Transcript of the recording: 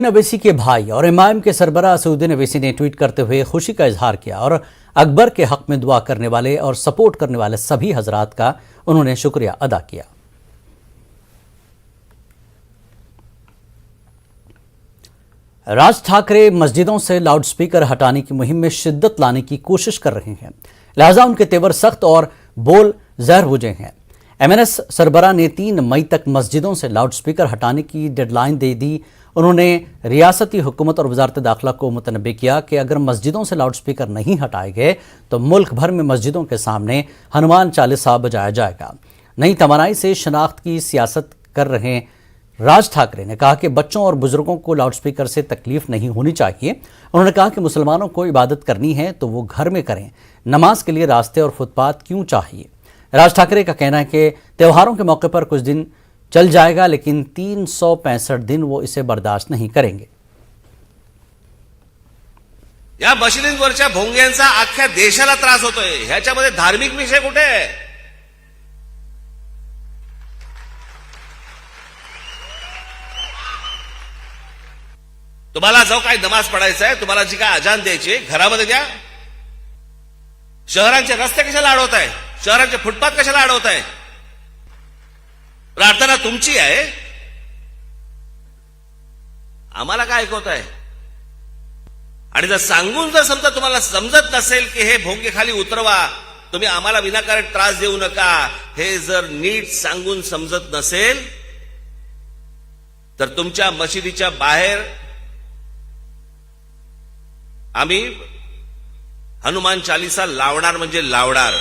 अवैसी के भाई और इमाम के सरबराह असदुद्दीन अवैसी ने ट्वीट करते हुए खुशी का इजहार किया और अकबर के हक में दुआ करने वाले और सपोर्ट करने वाले सभी हजरात का उन्होंने शुक्रिया अदा किया। राज ठाकरे मस्जिदों से लाउडस्पीकर हटाने की मुहिम में शिद्दत लाने की कोशिश कर रहे हैं, लिहाजा उनके तेवर सख्त और बोल जहर बुझे हैं। एमएनएस सरबराह ने 3 मई तक मस्जिदों से लाउडस्पीकर हटाने की डेडलाइन दे दी। उन्होंने रियासती हुकूमत और वजारत दाखिला को मुतनब्बे किया कि अगर मस्जिदों से लाउडस्पीकर नहीं हटाए गए तो मुल्क भर में मस्जिदों के सामने हनुमान चालीसा बजाया जाएगा। नई तवानाई से शनाख्त की सियासत कर रहे राज ठाकरे ने कहा कि बच्चों और बुजुर्गों को लाउडस्पीकर से तकलीफ नहीं होनी चाहिए। उन्होंने कहा कि मुसलमानों को इबादत करनी है तो वो घर में करें, नमाज के लिए रास्ते और फुटपाथ क्यों चाहिए। राज ठाकरे का कहना है कि त्योहारों के मौके पर कुछ दिन चल जाएगा, लेकिन 365 दिन वो इसे बर्दाश्त नहीं करेंगे। या मशिदींवरच्या भोंग्यांचा अख्ख्या देशाला त्रास होतोय, ह्याच्यामध्ये धार्मिक विषय कुठे आहे? तुम्हाला जो काही नमाज पडायचा आहे, तुम्हाला जी काय अजान द्यायची घरामध्ये द्या। शहरांचे रस्ते कशाला अडवताय? शहरांचे फुटपाथ कशाला अडवताय? प्रार्थना तुमची आहे, आम्हाला काय ऐकवताय? आणि जर सांगून जर समजा तुम्हाला समजत नसेल की हे भोंगे खाली उतरवा, तुम्ही आम्हाला विनाकारण त्रास देऊ नका, हे जर नीट सांगून समजत नसेल तर तुमच्या मशिदीच्या बाहेर आम्ही हनुमान चालीसा लावणार म्हणजे लावणार।